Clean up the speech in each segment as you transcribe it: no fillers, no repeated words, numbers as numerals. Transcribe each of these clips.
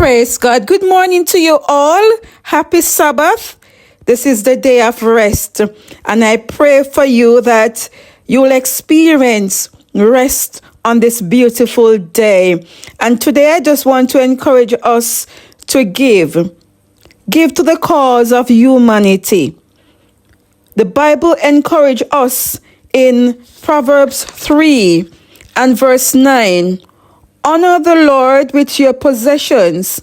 Praise God. Good morning to you all. Happy Sabbath. This is the day of rest. And I pray for you that you'll experience rest on this beautiful day. And today I just want to encourage us to give. Give to the cause of humanity. The Bible encourages us in Proverbs 3 and verse 9. Honor the Lord with your possessions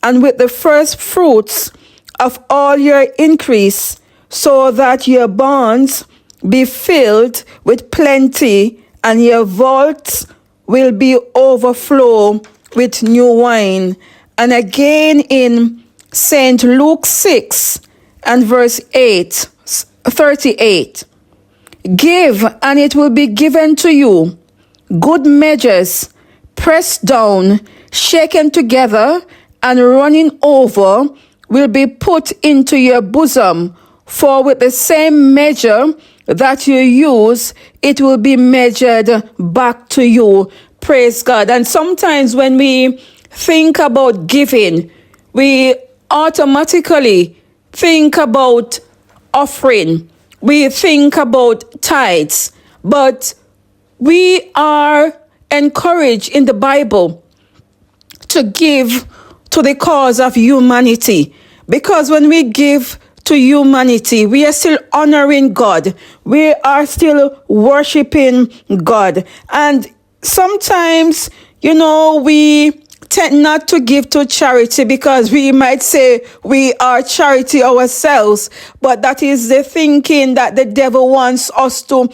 and with the first fruits of all your increase, so that your barns be filled with plenty and your vaults will be overflow with new wine. And again in St. Luke 6 and verse 38. Give, and it will be given to you. Good measures, pressed down, shaken together, and running over, will be put into your bosom. For with the same measure that you use, it will be measured back to you. Praise God. And sometimes when we think about giving, we automatically think about offering. We think about tithes. But we are encouraged in the Bible to give to the cause of humanity, because when we give to humanity, we are still honoring God. We are still worshiping God. And sometimes, we tend not to give to charity because we might say we are charity ourselves, but that is the thinking that the devil wants us to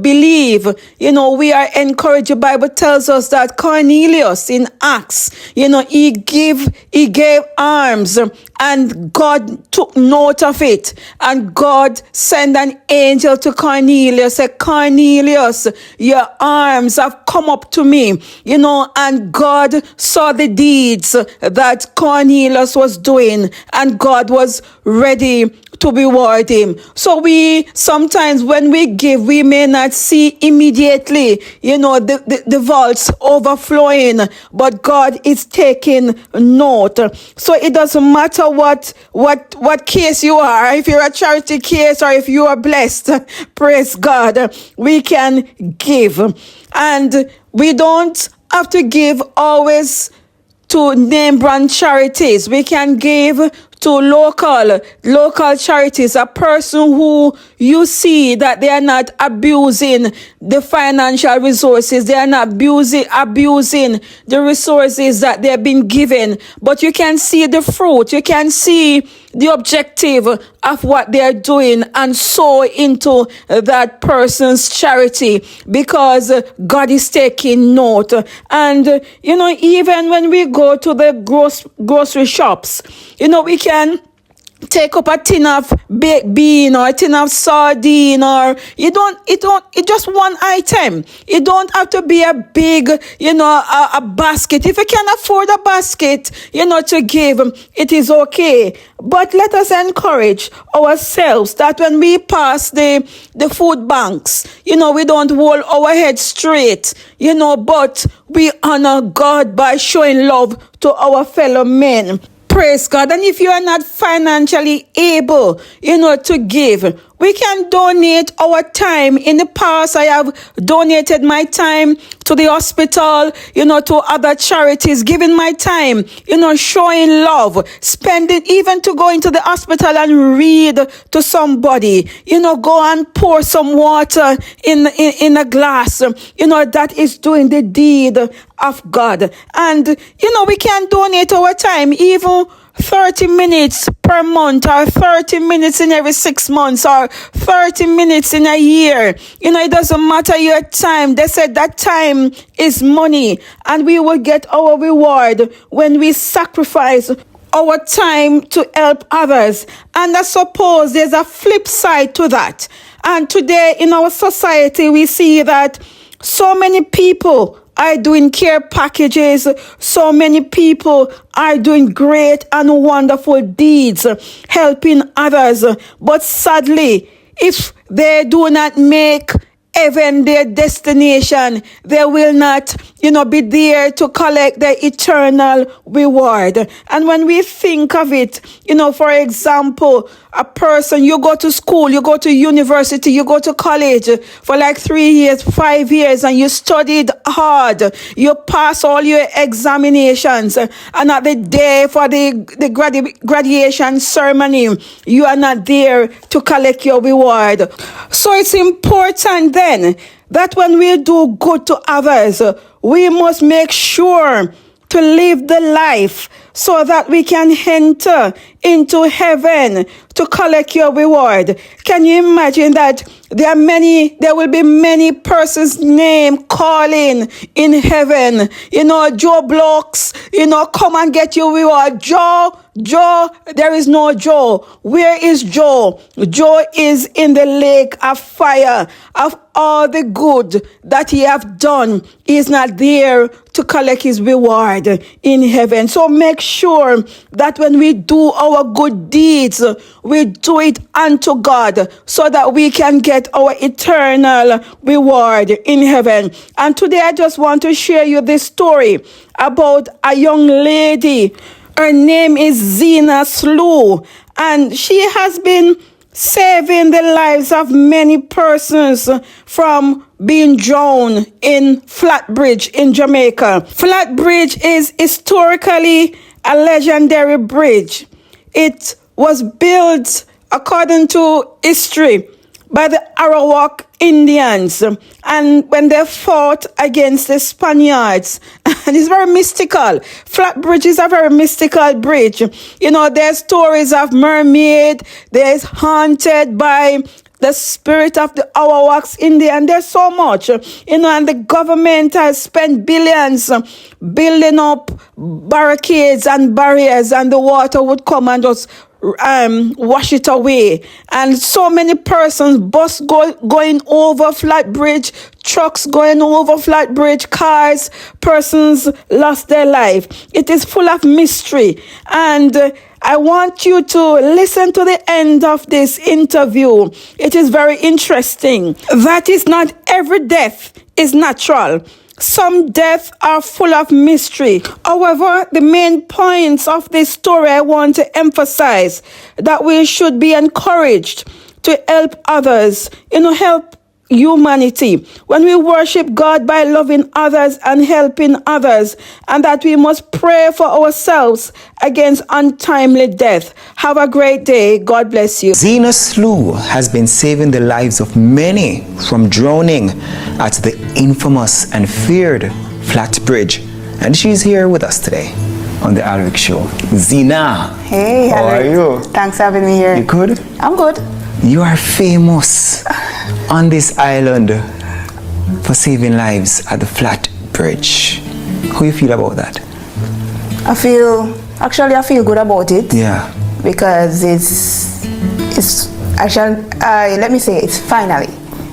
believe. We are encouraged. The Bible tells us that Cornelius in Acts, he gave alms, and God took note of it. And God sent an angel to Cornelius, said, Cornelius, your alms have come up to me, and God saw the deeds that Cornelius was doing, and God was ready to reward him. So we sometimes when we give, we may not see immediately, the vaults overflowing, but God is taking note. So it doesn't matter what case you are, if you're a charity case or if you are blessed, praise God, we can give. And we don't have to give always to name brand charities. We can give to local charities, a person who you see that they are not abusing the financial resources, they are not abusing the resources that they've been given, but you can see the fruit, you can see the objective of what they're doing, and sow into that person's charity, because God is taking note. And even when we go to the grocery shops, we can take up a tin of baked bean or a tin of sardine, or it's just one item. It don't have to be a big, a basket. If you can afford a basket, to give, it is okay. But let us encourage ourselves that when we pass the food banks, we don't hold our head straight, but we honor God by showing love to our fellow men. Praise God. And if you are not financially able, to give, we can donate our time. In the past, I have donated my time to the hospital, to other charities, giving my time, showing love, spending, even to go into the hospital and read to somebody, go and pour some water in a glass, that is doing the deed of God. And, we can donate our time, even 30 minutes per month, or 30 minutes in every 6 months, or 30 minutes in a year. It doesn't matter your time. They said that time is money, and we will get our reward when we sacrifice our time to help others. And I suppose there's a flip side to that. And today in our society, we see that so many people are doing care packages. So many people are doing great and wonderful deeds, helping others. But sadly, if they do not make even their destination, they will not, be there to collect the eternal reward. And when we think of it, for example, a person, you go to school, you go to university, you go to college for like 3 years, 5 years, and you studied hard. You pass all your examinations, and at the day for the graduation ceremony, you are not there to collect your reward. So it's important then that when we do good to others, we must make sure to live the life so that we can enter into heaven to collect your reward. Can you imagine that there will be many persons' name calling in heaven? Joe Blocks, come and get your reward. Joe, there is no Joe. Where is Joe? Joe is in the lake of fire. Of all the good that he have done, he is not there to collect his reward in heaven. So make sure that when we do our good deeds, we do it unto God so that we can get our eternal reward in heaven. And today I just want to share you this story about a young lady. Her name is Zena Slew, and she has been saving the lives of many persons from being drowned in Flatbridge in Jamaica. Flatbridge is historically a legendary bridge. It was built, according to history, by the Arawak Indians, and when they fought against the Spaniards. And it's very mystical. Flatbridge is a very mystical bridge. There's stories of mermaid. There's haunted by the spirit of the Arawaks Indian. There's so much, and the government has spent billions building up barricades and barriers, and the water would come and just wash it away. And so many persons, bus going over Flatbridge, trucks going over Flatbridge, cars, persons lost their life. It is full of mystery. And I want you to listen to the end of this interview. It is very interesting. That is not every death is natural. Some deaths are full of mystery. However, the main points of this story I want to emphasize that we should be encouraged to help others, help humanity. When we worship God by loving others and helping others, and that we must pray for ourselves against untimely death. Have a great day. God bless you. Zena Slew has been saving the lives of many from drowning at the infamous and feared Flatbridge, and she's here with us today on the Alric Show. Zena, hey, how are you? Thanks for having me here. You good? I'm good. You are famous on this island for saving lives at the Flatbridge. How do you feel about that? I feel good about it. Yeah. Because let me say it's finally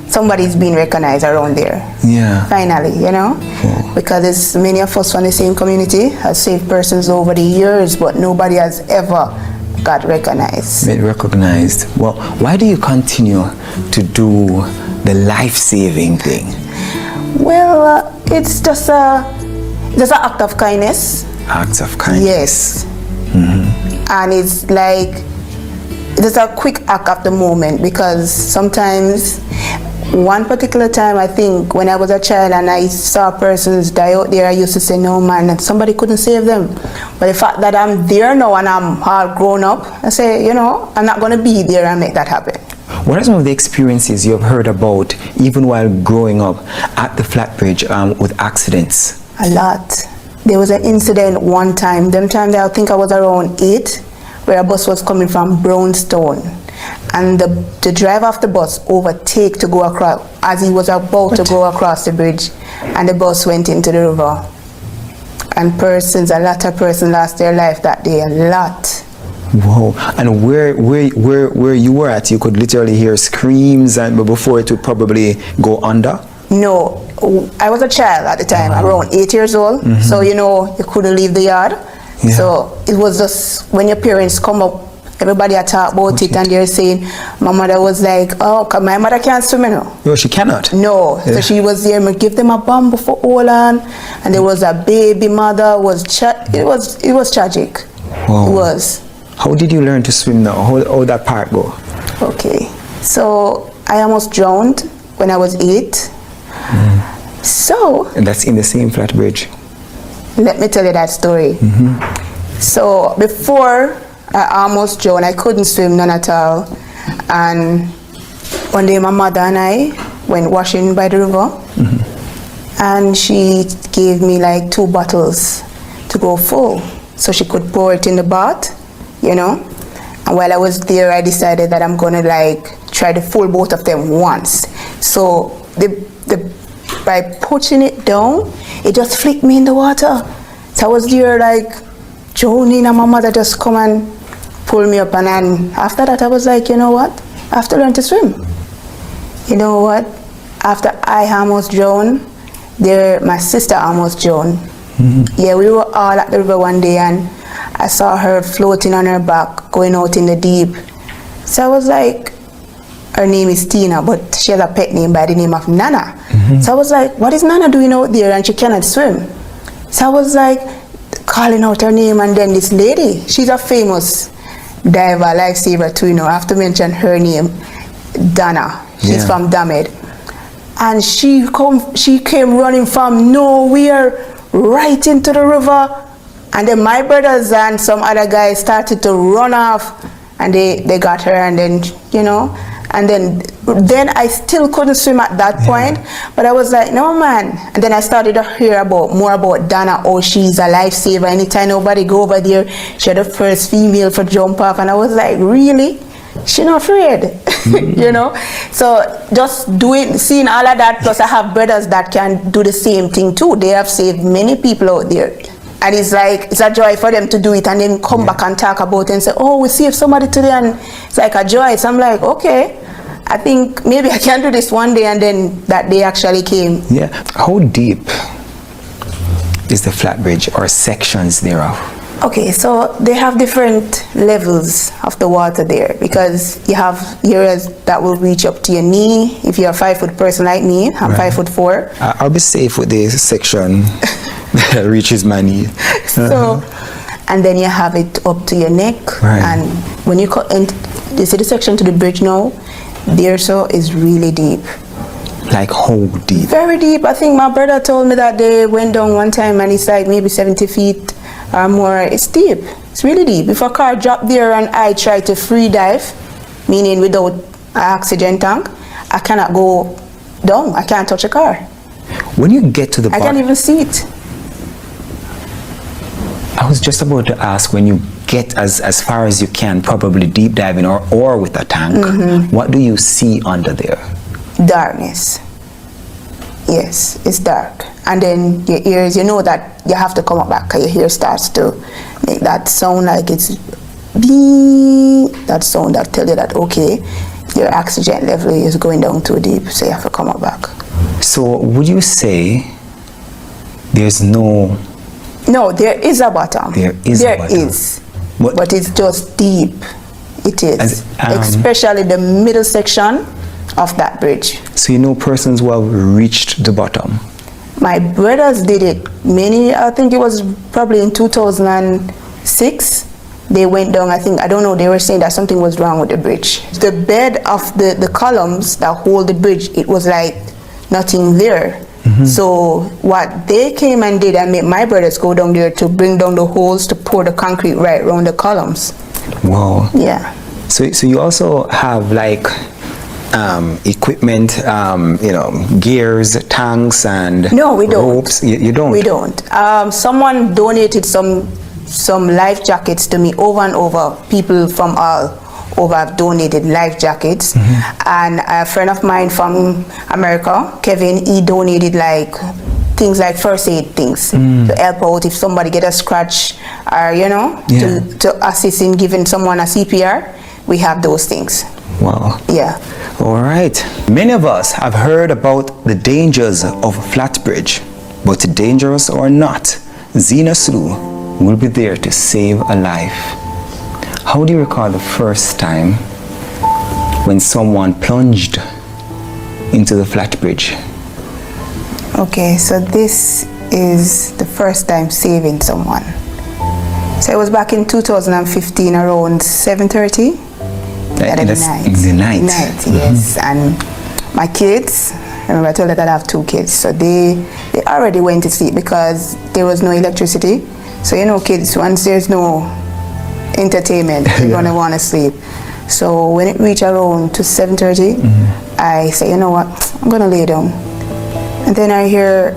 somebody's being recognized around there. Yeah. Finally, Oh. Because there's many of us from the same community have saved persons over the years, but nobody has ever got recognized. Made recognized. Well, why do you continue to do the life-saving thing? Well, it's just an act of kindness. Acts of kindness. Yes. Mm-hmm. And it's like it's a quick act at the moment, because sometimes one particular time, I think when I was a child and I saw persons die out there, I used to say, no man, and somebody couldn't save them. But the fact that I'm there now and I'm all grown up, I say, I'm not going to be there and make that happen. What are some of the experiences you have heard about, even while growing up at the Flatbridge, with accidents? A lot. There was an incident one time, I think I was around 8, where a bus was coming from Brownstone. And the driver of the bus overtake to go across, as he was about to go across the bridge, and the bus went into the river. And a lot of persons lost their life that day, a lot. Whoa! And where you were at, you could literally hear screams, and before it would probably go under? No, I was a child at the time, around 8 years old. So you couldn't leave the yard. Yeah. So it was just when your parents come up everybody had talked about it, and they're saying my mother was like, oh, 'cause my mother can't swim, you know. No, she cannot. No, Yeah. so she was there, me give them a bamboo for Olan, and there was a baby mother, it was tragic. Wow. It was. How did you learn to swim now? How that part go? Okay, so I almost drowned when I was 8. So And that's in the same flat bridge. let me tell you that story. So before I almost drowned, I couldn't swim, none at all. And one day my mother and I went washing by the river, and she gave me like 2 bottles to go full, so she could pour it in the bath, you know. And while I was there, I decided that I'm gonna like try to full both of them once. So by pushing it down, it just flicked me in the water. So I was there like drowning, and my mother just come and pull me up. And then after that, I was like, you know what? I have to learn to swim. You know what? After I almost drowned, my sister almost drowned. Yeah, we were all at the river one day, and I saw her floating on her back, going out in the deep. So I was like, her name is Tina, but she has a pet name by the name of Nana. So I was like, what is Nana doing out there, and she cannot swim? So I was like calling out her name, and then this lady, she's a famous diver, lifesaver too, you know. I have to mention her name, Donna. She's Yeah. from Damed. And she came running from nowhere right into the river. And then my brothers and some other guys started to run off, and they got her, and then, you know, and then I still couldn't swim at that point, but I was like, no man. And then I started to hear more about Donna. Oh, she's a lifesaver. Anytime nobody go over there, she the first female for jump off. And I was like, really? She not afraid, you know? So just seeing all of that, plus I have brothers that can do the same thing too. They have saved many people out there. And it's like, it's a joy for them to do it and then come back and talk about it and say, oh, we saved somebody today, and it's like a joy. So I'm like, okay, I think maybe I can do this one day, and then that day actually came. Yeah. How deep is the flat bridge, or sections thereof? Okay, so they have different levels of the water there, because you have areas that will reach up to your knee. If you're a 5-foot person like me, I'm 5'4". I'll be safe with the section that reaches my knee. So, and then you have it up to your neck. Right. And when you you see the section to the bridge now, there so is really deep. Like how deep? Very deep. I think my brother told me that they went down one time, and it's like maybe 70 feet or more. It's deep. It's really deep. If a car dropped there and I try to free dive, meaning without an oxygen tank, I cannot go down. I can't touch a car. When you get to the I can't even see it. I was just about to ask, when you get as far as you can, probably deep diving or with a tank, what do you see under there? Darkness. Yes, it's dark. And then your ears, you know that you have to come up back, because your ear starts to make that sound like it's beep, that sound that tell you that, okay, your oxygen level is going down too deep, so you have to come up back. So would you say there's no... No, there is a bottom. There is a bottom. But it's just deep. It is. Especially the middle section of that bridge. So you know persons who have reached the bottom? My brothers did it. I think it was probably in 2006. They went down, I don't know, they were saying that something was wrong with the bridge. The bed of the columns that hold the bridge, it was like nothing there. So what they came and did, and made my brothers go down there to bring down the holes to pour the concrete right around the columns. Wow. Yeah. So you also have like equipment, gears, tanks, and No, we don't. ropes. You don't? We don't. Someone donated some life jackets to me over and over. People from all over have donated life jackets. And a friend of mine from America, Kevin, he donated like things like first aid things to help out if somebody get a scratch, or to assist in giving someone a CPR. We have those things. Wow. Yeah. All right. Many of us have heard about the dangers of flat bridge, but dangerous or not, Zena Slew will be there to save a life. How do you recall the first time when someone plunged into the flat bridge? Okay, so this is the first time saving someone. So it was back in 2015 around 7:30. In the night. Yes. And my kids, remember I told you that I have 2 kids, so they already went to sleep because there was no electricity. So you know, kids, once there's no entertainment, they're gonna want to sleep. So when it reached around to 7:30, I say, you know what, I'm gonna lay down. And then I hear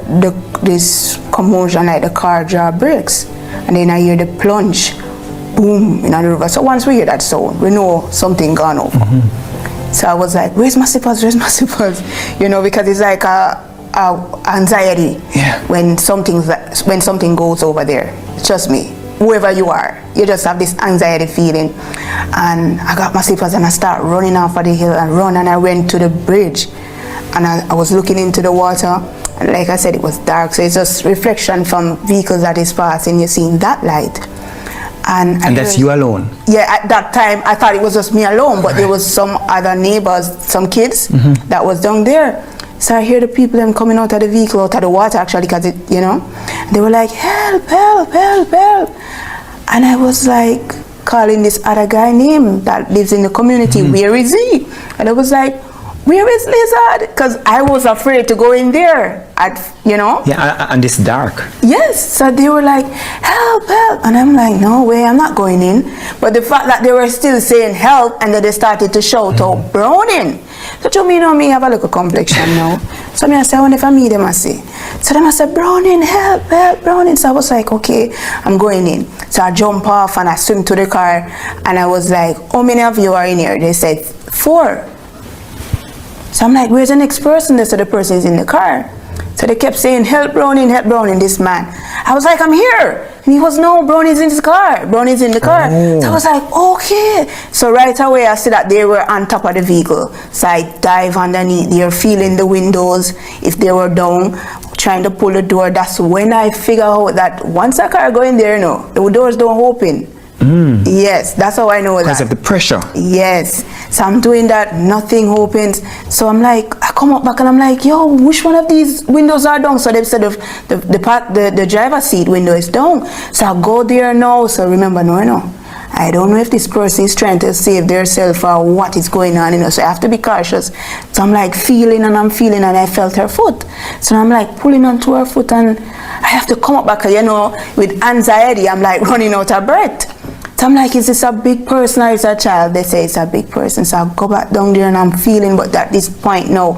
this commotion, like the car draw brakes, and then I hear the plunge, boom, in the river. So once we hear that sound, we know something gone over. So I was like, where's my slippers? Where's my slippers? You know, because it's like a anxiety when something goes over there. Trust me, whoever you are, you just have this anxiety feeling. And I got my slippers and I start running off of the hill and run, and I went to the bridge. And I was looking into the water, and like I said, it was dark, so it's just reflection from vehicles that is passing. You're seeing that light. And that's you alone? Yeah, at that time, I thought it was just me alone, but there was some other neighbors, some kids that was down there. So I hear the people them coming out of the vehicle, out of the water actually, because it, you know, they were like, help, help, help, help. And I was like calling this other guy name that lives in the community, where is he? And I was like, where is Lizard? Because I was afraid to go in there, you know? Yeah, and it's dark. Yes, so they were like, help, help. And I'm like, no way, I'm not going in. But the fact that they were still saying help, and then they started to shout out, Browning. So to me, you know, me have a little complexion now. So I say, I wonder if I meet them, I say. So then I said, Browning, help, help, Browning. So I was like, okay, I'm going in. So I jump off and I swim to the car, and I was like, how many of you are in here? They said, 4. So I'm like, where's the next person? They said the person is in the car. So they kept saying, help Browning, this man. I was like, I'm here. And he was, no, Browning's in his car. Browning's in the car. So I was like, okay. So right away, I see that they were on top of the vehicle. So I dive underneath. They're feeling the windows. If they were down, trying to pull the door. That's when I figure out that once a car go in there, no, the doors don't open. Yes, that's how I know that. Because of the pressure. Yes. So I'm doing that, nothing opens. So I'm like, I come up back and I'm like, yo, which one of these windows are down? So they said the driver's seat window is down. So I go there now. So remember, no. I don't know if this person is trying to save themselves or what is going on, you know, so I have to be cautious. So I'm like feeling and I felt her foot. So I'm like pulling onto her foot, and I have to come up back, you know, with anxiety. I'm like running out of breath. So I'm like, is this a big person or is it a child? They say it's a big person. So I go back down there and I'm feeling, but at this point now,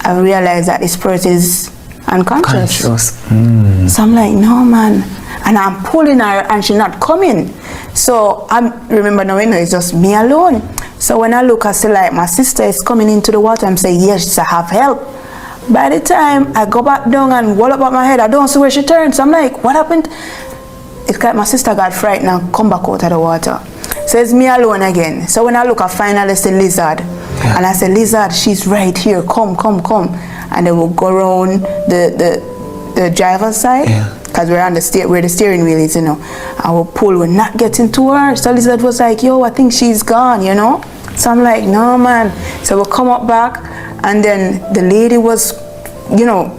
I realize that this person is unconscious. So I'm like, no, man. And I'm pulling her and she's not coming. So remember now, you know, it's just me alone. So when I look, I see like my sister is coming into the water. I'm saying, yes, I have help. By the time I go back down and roll up my head, I don't see where she turned. So I'm like, what happened? It's like my sister got frightened and come back out of the water. So it's me alone again. So when I look, I finally see Lizard. And I said, Lizard, she's right here. Come. And they will go around the driver's side. Because we're on where the steering wheel is, you know. I will pull, we're not getting to her. So Lizard was like, yo, I think she's gone, you know. So I'm like, no, man. So we'll come up back, and then the lady was, you know,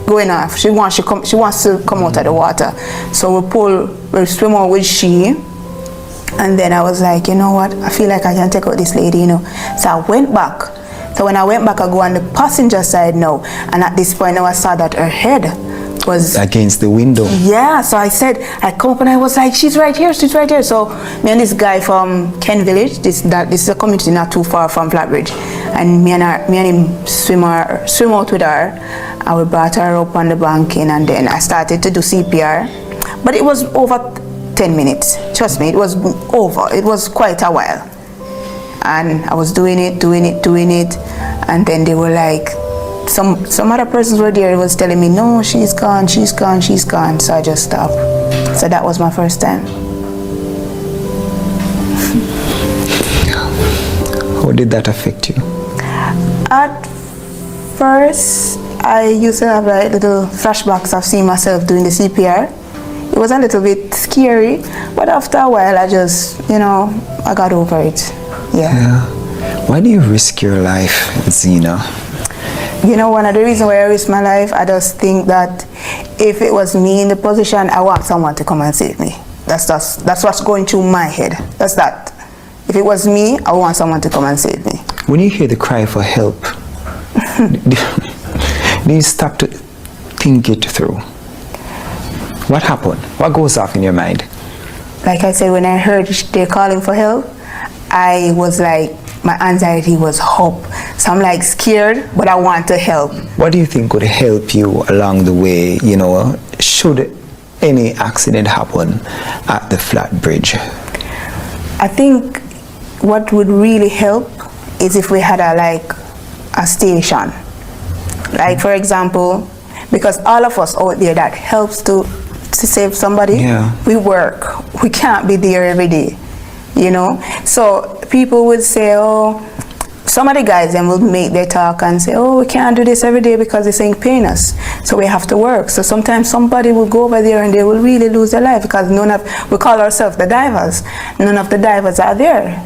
going off. She wants to come out of the water. So we'll swim out with she. And then I was like, you know what? I feel like I can take out this lady, you know. So I went back. So when I went back, I go on the passenger side now. And at this point now I saw that her head was against the window. Yeah, so I come up and I was like, she's right here. So me and this guy from Ken Village, this is a community not too far from Flatbridge, and me and him swim out with her. I brought her up on the banking, and then I started to do CPR. But it was over 10 minutes. Trust me, it was over. It was quite a while. And I was doing it. And then they were like, some other persons were there, was telling me, no, she's gone. So I just stopped. So that was my first time. How did that affect you? At first, I used to have like little flashbacks of seeing myself doing the CPR. It was a little bit scary, but after a while I just, I got over it. Yeah. Why do you risk your life, Zena? One of the reasons why I risk my life, I just think that if it was me in the position, I want someone to come and save me. That's what's going through my head. That's that. If it was me, I want someone to come and save me. When you hear the cry for help, do you stop to think it through? What happened? What goes off in your mind? Like I said, when I heard they're calling for help, I was like, my anxiety was up. So I'm like scared, but I want to help. What do you think would help you along the way, should any accident happen at the flat bridge? I think what would really help is if we had a station. Like, for example, because all of us out there that helps to save somebody, we work. We can't be there every day, So people would say, some of the guys then will make their talk and say, we can't do this every day because this ain't paying us. So we have to work. So sometimes somebody will go over there and they will really lose their life because we call ourselves the divers. None of the divers are there,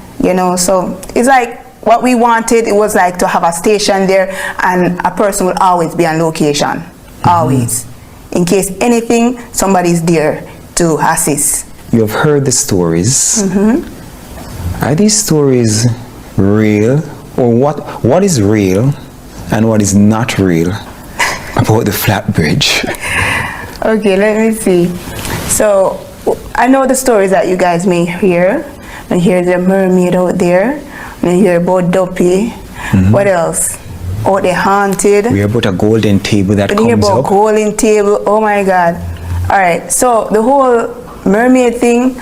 So it's like what we wanted, it was like to have a station there and a person will always be on location. Always. In case anything, somebody's there to assist. You have heard the stories. Are these stories real? Or what is real and what is not real about the flat bridge? Okay, let me see. So I know the stories that you guys may hear. And hear the mermaid out there. And hear about Duppy. What else? Oh, the haunted. We hear about a golden table that comes up. We hear about golden table. Oh my God. All right. So the whole mermaid thing,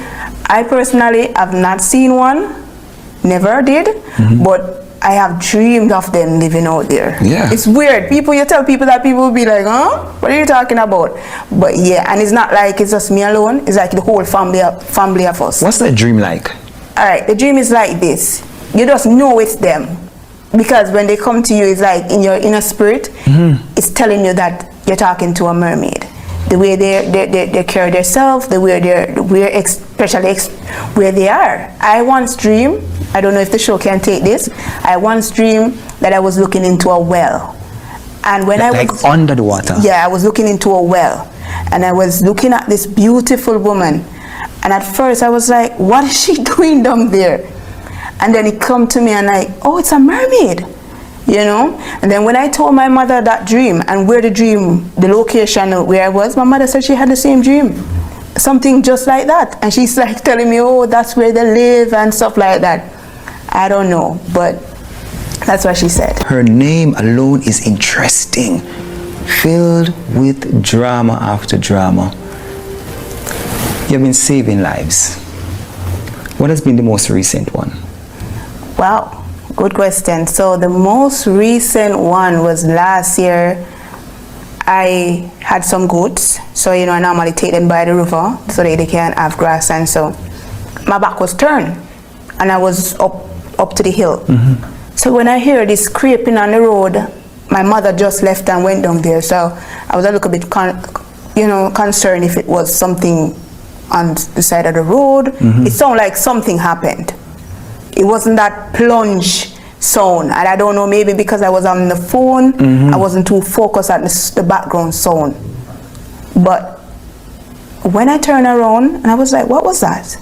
I personally have not seen one. Never did. But I have dreamed of them living out there. Yeah. It's weird. You tell people that, people will be like, what are you talking about? But yeah, and it's not like it's just me alone. It's like the whole family of us. What's that dream like? All right, the dream is like this. You just know it's them. Because when they come to you, it's like in your inner spirit, it's telling you that you're talking to a mermaid. The way they carry themselves, the way especially where they are. I once dreamed, I don't know if the show can take this, I once dreamed that I was looking into a well. And when I was under the water? Yeah, I was looking into a well. And I was looking at this beautiful woman. And at first I was like, what is she doing down there? And then it come to me and it's a mermaid. And then when I told my mother that dream and where the location where I was, my mother said she had the same dream. Something just like that. And she's like telling me, that's where they live and stuff like that. I don't know, but that's what she said. Her name alone is interesting, filled with drama after drama. You've been saving lives. What has been the most recent one? Wow. Good question. So the most recent one was last year. I had some goats. So, I normally take them by the river so that they can have grass. And so my back was turned and I was up to the hill. So when I hear this scraping on the road, my mother just left and went down there. So I was a little bit, concerned if it was something on the side of the road. It sounded like something happened. It wasn't that plunge sound, and I don't know, maybe because I was on the phone, I wasn't too focused at the background sound. But when I turned around and I was like, what was that?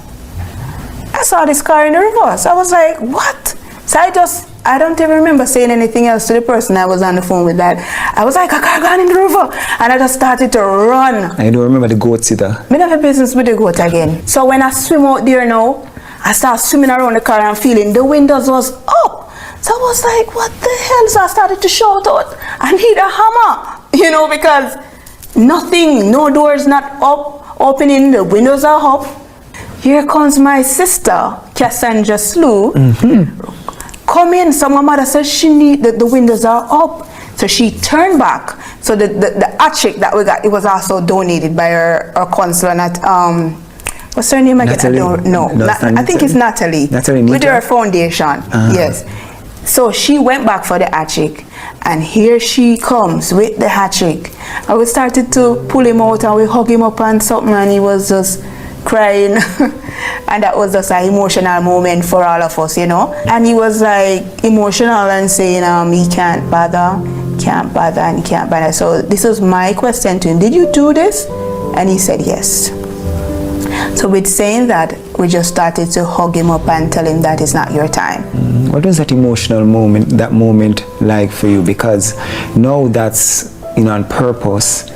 I saw this car in the river. So I was like, what? So I don't even remember saying anything else to the person I was on the phone with. That I was like, a car gone in the river, and I just started to run. I don't remember the goats either. I don't have business with the goat again. So when I swim out there now, I start swimming around the car and feeling the windows was up. So I was like, what the hell? So I started to shout out, I need a hammer, because nothing, no doors not up, opening, the windows are up. Here comes my sister, Cassandra Slew. Come in. So my mother says the windows are up. So she turned back. So the attic that we got, it was also donated by her consular at what's her name again? Natalie? I don't know. I think it's Natalie. With her foundation. Yes. So she went back for the hatchet, and here she comes with the hatchet. And we started to pull him out and we hug him up and something, and he was just crying. And that was just an emotional moment for all of us, you know. And he was like emotional and saying he can't bother, and he can't bother. So this was my question to him: did you do this? And he said yes. So with saying that, we just started to hug him up and tell him that it's not your time. What was that emotional moment, like for you? Because now that's, on purpose,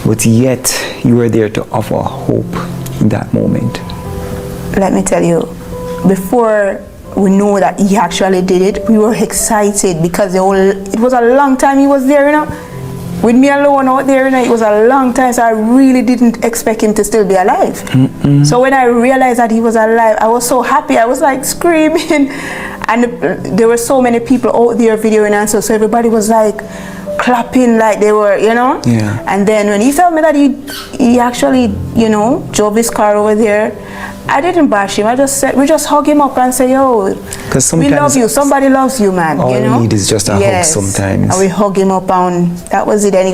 but yet you were there to offer hope in that moment. Let me tell you, before we know that he actually did it, we were excited because it was a long time he was there, with me alone out there, it was a long time, so I really didn't expect him to still be alive. So when I realized that he was alive, I was so happy. I was like screaming, and there were so many people out there videoing, and so everybody was like clapping like they were, Yeah. And then when he told me that he actually, drove his car over there, I didn't bash him. We just hug him up and say, yo, we love you. Somebody loves you, man. All you need is just a hug sometimes. And we hug him up, and that was it. And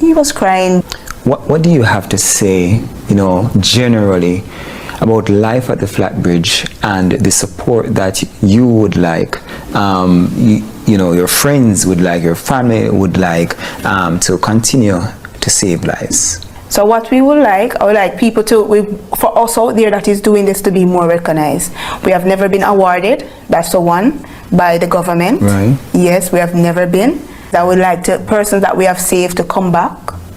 he was crying. What do you have to say, generally about life at the Flatbridge and the support that you would like, your friends would like, your family would like to continue to save lives? So what I would like people for us out there that is doing this to be more recognized. We have never been awarded, that's the one, by the government. Right. Yes, we have never been. I would like persons that we have saved to come back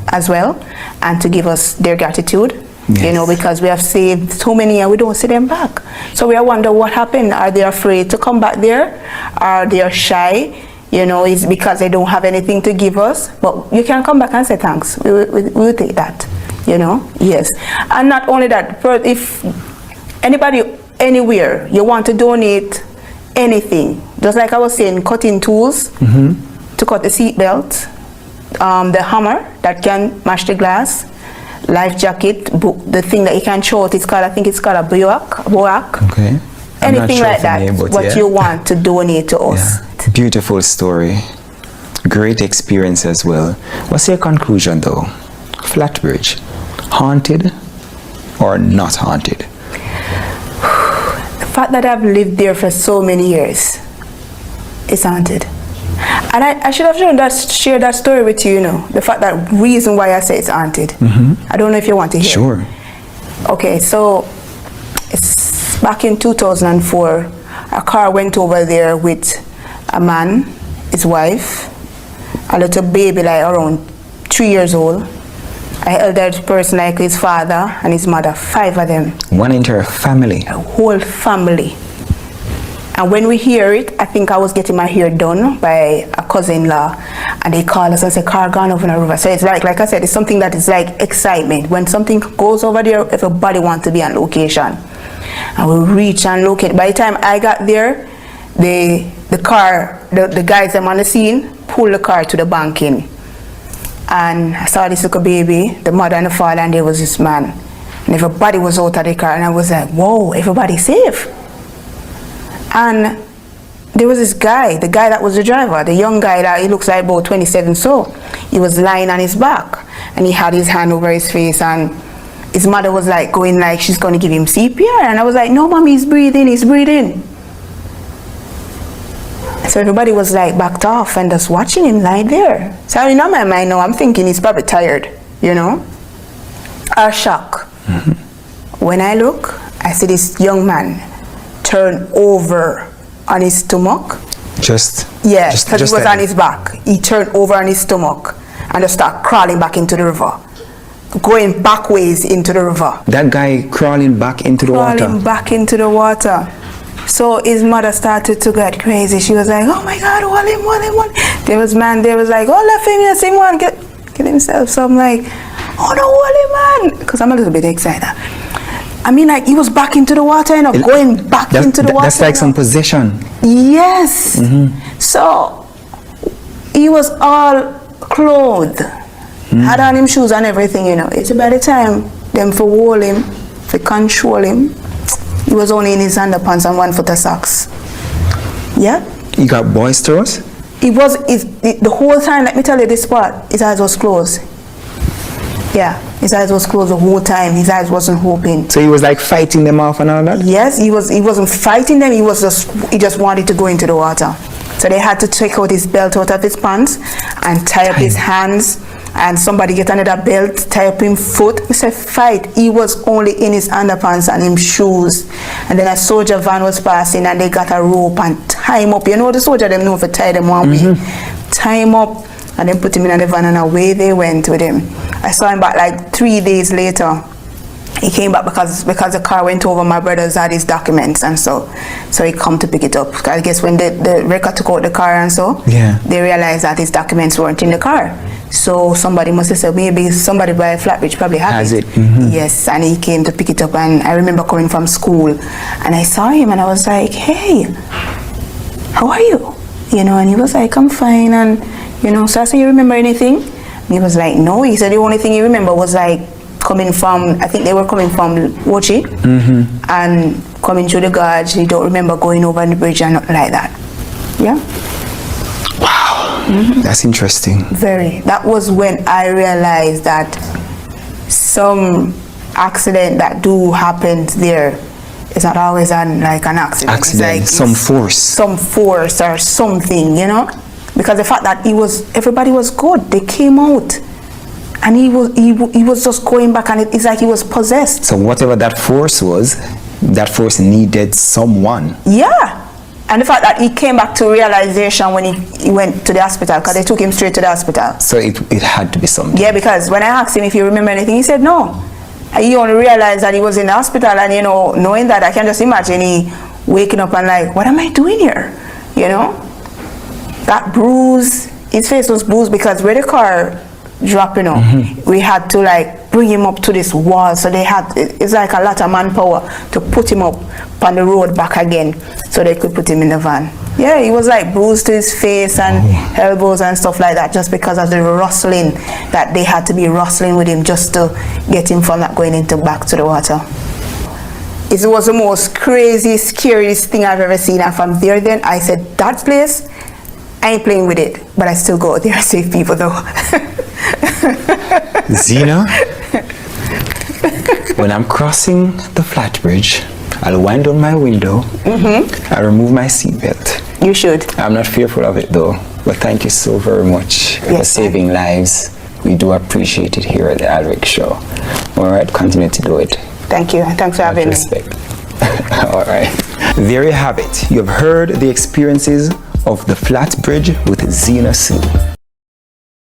as well and to give us their gratitude. Yes. Because we have saved so many and we don't see them back. So we wonder what happened. Are they afraid to come back there? Are they shy? It's because they don't have anything to give us. But you can come back and say thanks. We'll take that, Yes. And not only that, if anybody, anywhere, you want to donate anything, just like I was saying, cutting tools to cut the seat belt, the hammer that can mash the glass, life jacket, the thing that you can throw out, I think it's called a boak. Okay. Anything like that, you want to donate to us. Yeah. Beautiful story. Great experience as well. What's your conclusion though? Flatbridge, haunted or not haunted? The fact that I've lived there for so many years, it's haunted. And I should have shared that story with you, the fact that reason why I say it's haunted. I don't know if you want to hear. Sure. Okay, so it's back in 2004, a car went over there with a man, his wife, a little baby like around 3 years old, an elderly person like his father and his mother, 5 of them. One entire family. A whole family. And when we hear it, I think I was getting my hair done by a cousin-in-law, and they call us and say, car gone over the river. So it's like I said, it's something that is like excitement. When something goes over there, everybody wants to be on location. And we reach and locate. By the time I got there, the car, the guys that on the scene, pulled the car to the banking. And I saw this little baby, the mother and the father, and there was this man. And everybody was out of the car, and I was like, whoa, everybody's safe. And there was this guy, the guy that was the driver, the young guy that he looks like about 27 so. He was lying on his back, and he had his hand over his face, and his mother was like going like she's going to give him CPR. And I was like, no, mommy, he's breathing. So everybody was like backed off and just watching him lie there. So in my mind now, I'm thinking he's probably tired, Or shock. When I look, I see this young man turn over on his stomach. Just because he was on his back. He turned over on his stomach and just start crawling back into the river. Going back ways into the river. That guy crawling back into the water? Crawling back into the water. So his mother started to get crazy. She was like, oh my God, hold him. There was like, oh, left him, yes, him one, get himself. So I'm like, oh no, hold him, man. Because I'm a little bit excited. I mean, like, he was back into the water, going back into the water. That's like some possession. Yes. So he was all clothed. Had on him shoes and everything, It's by the time them for hold him, for control him, he was only in his underpants and 1 foot of socks. Yeah. He got boisterous? The whole time, let me tell you this part, his eyes was closed. Yeah. His eyes was closed the whole time. His eyes wasn't open. So he was like fighting them off and all that? Yes, he wasn't fighting them. He just wanted to go into the water. So they had to take out his belt out of his pants and tie up his hands. And somebody get another belt, tie up his foot. He said, fight. He was only in his underpants and his shoes. And then a soldier van was passing and they got a rope and tie him up. You know the soldier, them know if they tie them one way. Tie him up and then put him in the van and away they went with him. I saw him back like 3 days later. He came back because the car went over. My brothers had his documents and so he come to pick it up. I guess when the wrecker took out the car and so, they realized that his documents weren't in the car. So somebody must have said, maybe somebody by Flatbridge probably has it. Yes, and he came to pick it up. And I remember coming from school and I saw him and I was like, hey, how are you? You know, and he was like, I'm fine. And, you know, so I said, you remember anything? And he was like, no. He said the only thing he remember was like coming from, I think they were coming from Wochi and coming through the gorge. He don't remember going over the bridge and nothing like that. Yeah. Wow, that's interesting. Very. That was when I realized that some accident that do happen there is not always an accident. It's like some force or something, you know, because the fact that everybody was good. They came out and he was just going back and it's like he was possessed. So whatever that force was, that force needed someone. Yeah. And the fact that he came back to realization when he went to the hospital, because they took him straight to the hospital. So it had to be something. Yeah, because when I asked him if he remember anything, he said no. He only realized that he was in the hospital, and you know, knowing that, I can just imagine he waking up and like, what am I doing here? You know? That bruise, his face was bruised because where the car dropped, you know, we had to like bring him up to this wall. So it's like a lot of manpower to put him up on the road back again so they could put him in the van. Yeah, he was like bruised to his face and elbows and stuff like that just because of the rustling that they had to be rustling with him just to get him from not going back to the water. It was the most crazy, scariest thing I've ever seen. And from there then, I said, that place, I ain't playing with it. But I still go there and save people though. Zena, when I'm crossing the Flatbridge, I'll wind down my window, I'll remove my seatbelt. You should. I'm not fearful of it though, but thank you so very much for saving lives. We do appreciate it here at the Alric Show. All right, continue to do it. Thank you. Thanks for having me. Respect. All right. There you have it. You've heard the experiences of the Flatbridge with Zena Sue.